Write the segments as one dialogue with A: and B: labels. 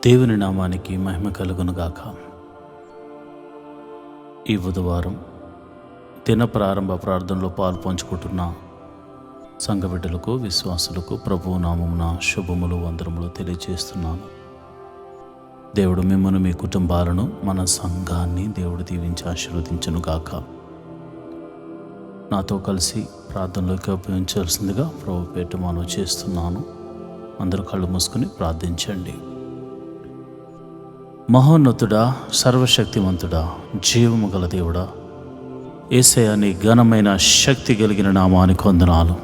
A: దేవుని నామానికి మహిమ కలుగునుగాక. ఈ బుధవారం దిన ప్రారంభ ప్రార్థనలో పాలు పంచుకుంటున్న సంఘ బిడ్డలకు, విశ్వాసులకు ప్రభువు నామమున శుభములు, వందనములు తెలియజేస్తున్నాను. దేవుడు మిమ్మల్ని, మీ కుటుంబాలను, మన సంఘాన్ని దేవుడు దీవించి ఆశీర్వదించునుగాక. నాతో కలిసి ప్రార్థనలోకి ఉపయోగించాల్సిందిగా ప్రభు పేట మనవి చేస్తున్నాను. అందరూ కళ్ళు మూసుకుని ప్రార్థించండి. మహోన్నతుడా, సర్వశక్తివంతుడా, జీవము గల దేవుడా, యేసయ్యా, నీ ఘనమైన శక్తి కలిగిన నామానికి వందనాలు.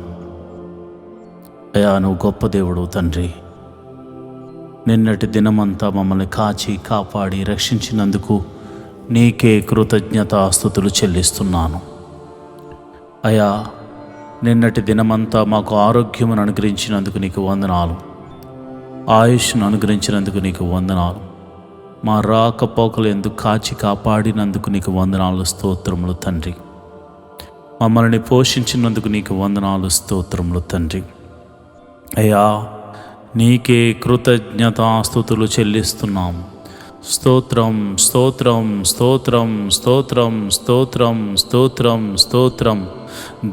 A: అయ్యా, నువ్వు గొప్ప దేవుడు తండ్రి. నిన్నటి దినమంతా మమ్మల్ని కాచి కాపాడి రక్షించినందుకు నీకే కృతజ్ఞతాస్తుతులు చెల్లిస్తున్నాను. అయ్యా, నిన్నటి దినమంతా మాకు ఆరోగ్యమును అనుగ్రహించినందుకు నీకు వందనాలు, ఆయుష్ను అనుగ్రహించినందుకు నీకు వందనాలు, మా రాకపోకలు ఎందుకు కాచి కాపాడినందుకు నీకు వందనాలు, స్తోత్రములు తండ్రి. మమ్మల్ని పోషించినందుకు నీకు వందనాలు, స్తోత్రములు తండ్రి. అయ్యా, నీకే కృతజ్ఞతాస్తుతులు చెల్లిస్తున్నాము. స్తోత్రం, స్తోత్రం, స్తోత్రం, స్తోత్రం, స్తోత్రం, స్తోత్రం, స్తోత్రం.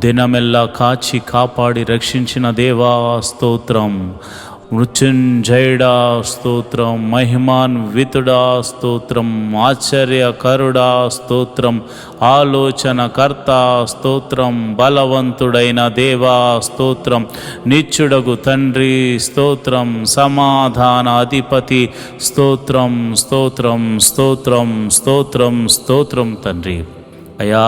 A: దినమెల్లా కాచి కాపాడి రక్షించిన దేవా స్తోత్రం. మృత్యుంజయుడా స్తోత్రం, మహిమాన్వితుడా స్తోత్రం, ఆశ్చర్యకరుడా స్తోత్రం, ఆలోచనకర్త స్తోత్రం, బలవంతుడైన దేవా స్తోత్రం, నిత్యుడగు తండ్రి స్తోత్రం, సమాధాన అధిపతి స్తోత్రం, స్తోత్రం, స్తోత్రం, స్తోత్రం, స్తోత్రం తండ్రి. అయ్యా,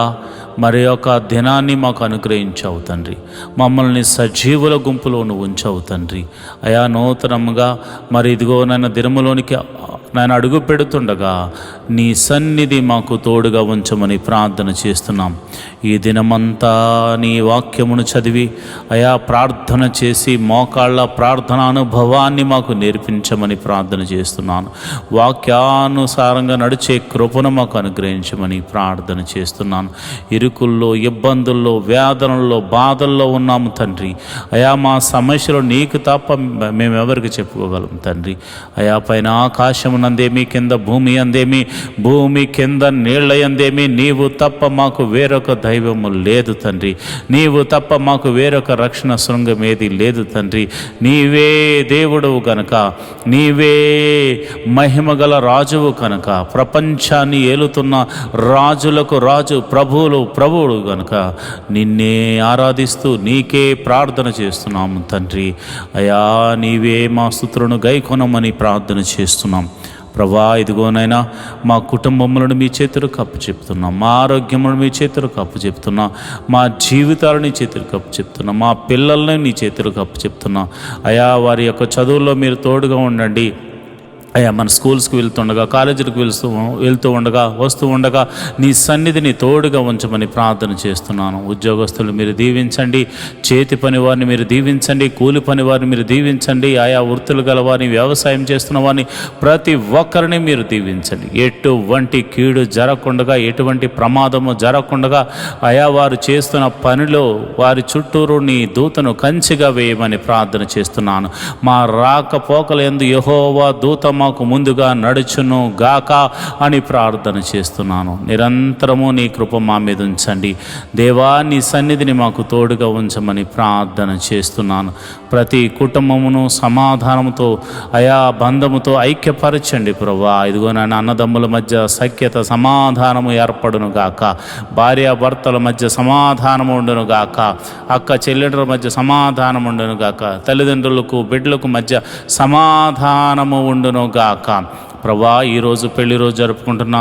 A: మరి యొక్క దినాన్ని మాకు అనుగ్రహించావు తండ్రి. మమ్మల్ని సజీవుల గుంపులో నువ్వు ఉంచావు తండ్రి. అయా, నూతనంగా మరి ఇదిగో నన్ను దినములోనికి నేను అడుగు పెడుతుండగా నీ సన్నిధి మాకు తోడుగా ఉంచమని ప్రార్థన చేస్తున్నాం. ఈ దినమంతా నీ వాక్యమును చదివి అయా ప్రార్థన చేసి మోకాళ్ళ ప్రార్థన అనుభవాన్ని మాకు నేర్పించమని ప్రార్థన చేస్తున్నాను. వాక్యానుసారంగా నడిచే కృపను మాకు అనుగ్రహించమని ప్రార్థన చేస్తున్నాను. ఇరుకుల్లో, ఇబ్బందుల్లో, వేదనల్లో, బాధల్లో ఉన్నాము తండ్రి. అయా, మా సమస్యలు నీకు తప్ప మేమెవరికి చెప్పుకోగలం తండ్రి. అయా, పైన ఆకాశం నందేమి, కింద భూమి అందేమి, భూమి కింద నీళ్ల యందేమి నీవు తప్ప మాకు వేరొక దైవము లేదు తండ్రి. నీవు తప్ప మాకు వేరొక రక్షణ శృంగం ఏది లేదు తండ్రి. నీవే దేవుడవు కనుక, నీవే మహిమగల రాజువు కనుక, ప్రపంచాన్ని ఏలుతున్న రాజులకు రాజు, ప్రభువులు కనుక నిన్నే ఆరాధిస్తూ నీకే ప్రార్థన చేస్తున్నాము తండ్రి. అయా, నీవే మా స్తుతులను గైకొనమని ప్రార్థన చేస్తున్నాం. ప్రభా, ఇదిగోనైనా మా కుటుంబములను మీ చేతులకు కప్పు చెప్తున్నాం, మా ఆరోగ్యములను మీ చేతులకు కప్పు చెప్తున్నా, మా జీవితాలను నీ చేతులకు కప్పు చెప్తున్నా, మా పిల్లల్ని నీ చేతులకు కప్పు చెప్తున్నా. అయా, వారి యొక్క చదువుల్లో మీరు తోడుగా ఉండండి. అయ్యా, మన స్కూల్స్కి వెళ్తుండగా, కాలేజీలకు వెళ్తూ ఉండగా, వస్తూ ఉండగా నీ సన్నిధిని తోడుగా ఉంచమని ప్రార్థన చేస్తున్నాను. ఉద్యోగస్తులు మీరు దీవించండి, చేతి పని వారిని మీరు దీవించండి, కూలి పని వారిని మీరు దీవించండి. ఆయా వృత్తులు గల వారిని, వ్యవసాయం చేస్తున్న వారిని ప్రతి ఒక్కరిని మీరు దీవించండి. ఎటువంటి కీడు జరగకుండా, ఎటువంటి ప్రమాదము జరగకుండా అయా వారు చేస్తున్న పనిలో వారి చుట్టూరు నీ దూతను కంచిగా వేయమని ప్రార్థన చేస్తున్నాను. మా రాకపోకల యందు యెహోవా దూత మాకు ముందుగా నడుచును గాక అని ప్రార్థన చేస్తున్నాను. నిరంతరము నీ కృప మా మీద ఉంచండి దేవా. నీ సన్నిధిని మాకు తోడుగా ఉంచమని ప్రార్థన చేస్తున్నాను. ప్రతి కుటుంబమును సమాధానముతో, అయా బంధముతో ఐక్యపరచండి ప్రభా. ఇదిగో నాన్న, అన్నదమ్ముల మధ్య సఖ్యత, సమాధానము ఏర్పడును గాక. భార్యాభర్తల మధ్య సమాధానము ఉండును గాక. అక్క చెల్లెళ్ళ మధ్య సమాధానం ఉండును గాక. తల్లిదండ్రులకు బిడ్డలకు మధ్య సమాధానము ఉండును గాక. ప్రభా, ఈరోజు పెళ్లి రోజు జరుపుకుంటున్న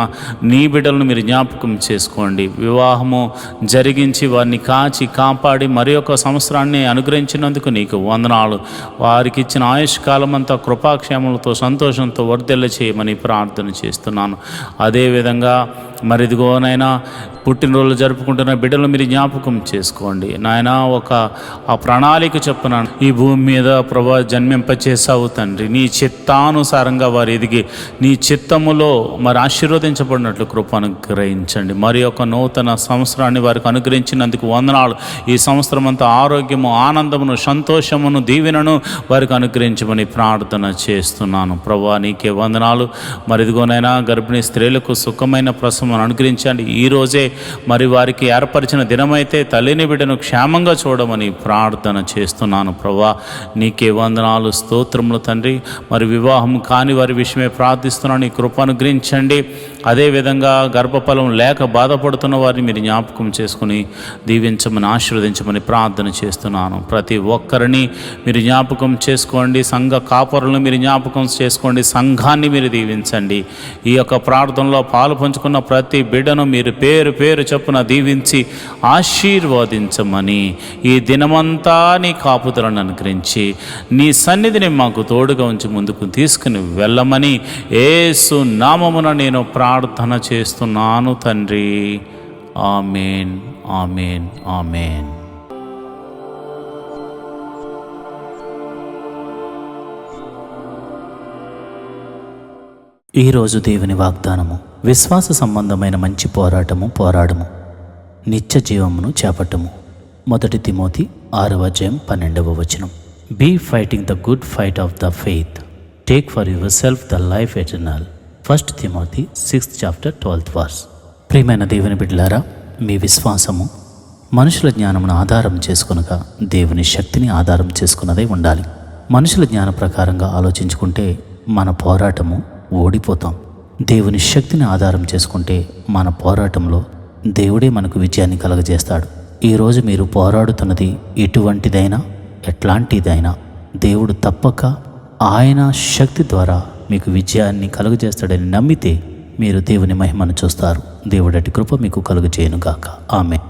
A: నీ బిడ్డలను మీరు జ్ఞాపకం చేసుకోండి. వివాహము జరిగించి వారిని కాచి కాపాడి మరి ఒక సంవత్సరాన్ని అనుగ్రహించినందుకు నీకు వందనాలు. వారికి ఇచ్చిన ఆయుష్కాలం అంతా కృపాక్షేమలతో, సంతోషంతో వర్ధిల్ల చేయమని ప్రార్థన చేస్తున్నాను. అదేవిధంగా మరిదిగోనైనా పుట్టినరోజులు జరుపుకుంటున్న బిడ్డలు మీరు జ్ఞాపకం చేసుకోండి నాయన. ఆ ప్రణాళిక చొప్పున ఈ భూమి మీద ప్రభా జన్మింపచేసావు తండ్రి. నీ చిత్తానుసారంగా వారు ఎదిగి నీ చిత్తములో మరి ఆశీర్వదించబడినట్లు కృప అనుగ్రహించండి. మరి ఒక నూతన సంవత్సరాన్ని వారికి అనుగ్రహించినందుకు వందనాలు. ఈ సంవత్సరం అంతా ఆరోగ్యము, ఆనందమును, సంతోషమును, దీవెనను వారికి అనుగ్రహించమని ప్రార్థన చేస్తున్నాను. ప్రభువా నీకే వందనాలు. మరి ఇదిగోనైనా గర్భిణీ స్త్రీలకు సుఖమైన ప్రసవం అనుగ్రహించండి. ఈరోజే మరి వారికి ఏర్పరిచిన దినమైతే తల్లిని బిడ్డను క్షేమంగా చూడమని ప్రార్థన చేస్తున్నాను. ప్రభువా నీకే వందనాలు, స్తోత్రములు తండ్రి. మరి వివాహం కాని వారి విషయమే ప్రార్థిస్తున్నాను. నీ కృప అనుగ్రహించండి. అదేవిధంగా గర్భఫలం లేక బాధపడుతున్న వారిని మీరు జ్ఞాపకం చేసుకుని దీవించమని, ఆశీర్వదించమని ప్రార్థన చేస్తున్నాను. ప్రతి ఒక్కరిని మీరు జ్ఞాపకం చేసుకోండి. సంఘ కాపరులను మీరు జ్ఞాపకం చేసుకోండి. సంఘాన్ని మీరు దీవించండి. ఈ యొక్క ప్రార్థనలో పాలు పంచుకున్న ప్రతి బిడ్డను మీరు పేరు పేరు చొప్పున దీవించి ఆశీర్వదించమని, ఈ దినమంతా నీ కాపుదలను అనుగ్రహించి నీ సన్నిధిని మాకు తోడుగా ఉంచి ముందుకు తీసుకుని వెళ్ళమని యేసు నామమున నేను ప్రార్థన చేస్తున్నాను తండ్రి. ఆమేన్, ఆమేన్, ఆమేన్.
B: ఈరోజు దేవుని వాగ్దానము: విశ్వాస సంబంధమైన మంచి పోరాడము, నిత్య జీవమును చేపట్టము. 1 Timothy 6:12. Be fighting the good fight of the faith. Take for yourself the life eternal. 1 Timothy 6:12. ప్రియమైన దేవుని బిడ్డలారా, మీ విశ్వాసము మనుషుల జ్ఞానమును ఆధారం చేసుకొనగా దేవుని శక్తిని ఆధారం చేసుకున్నదే ఉండాలి. మనుషుల జ్ఞాన ప్రకారంగా ఆలోచించుకుంటే మన పోరాటము ఓడిపోతాం. దేవుని శక్తిని ఆధారం చేసుకుంటే మన పోరాటంలో దేవుడే మనకు విజయాన్ని కలగజేస్తాడు. ఈరోజు మీరు పోరాడుతున్నది ఎటువంటిదైనా, ఎట్లాంటిదైనా దేవుడు తప్పక ఆయన శక్తి ద్వారా మీకు విజయాన్ని కలుగజేస్తాడని నమ్మితే మీరు దేవుని మహిమను చూస్తారు. దేవుడటి కృప మీకు కలుగజేయునుగాక. ఆమేన్.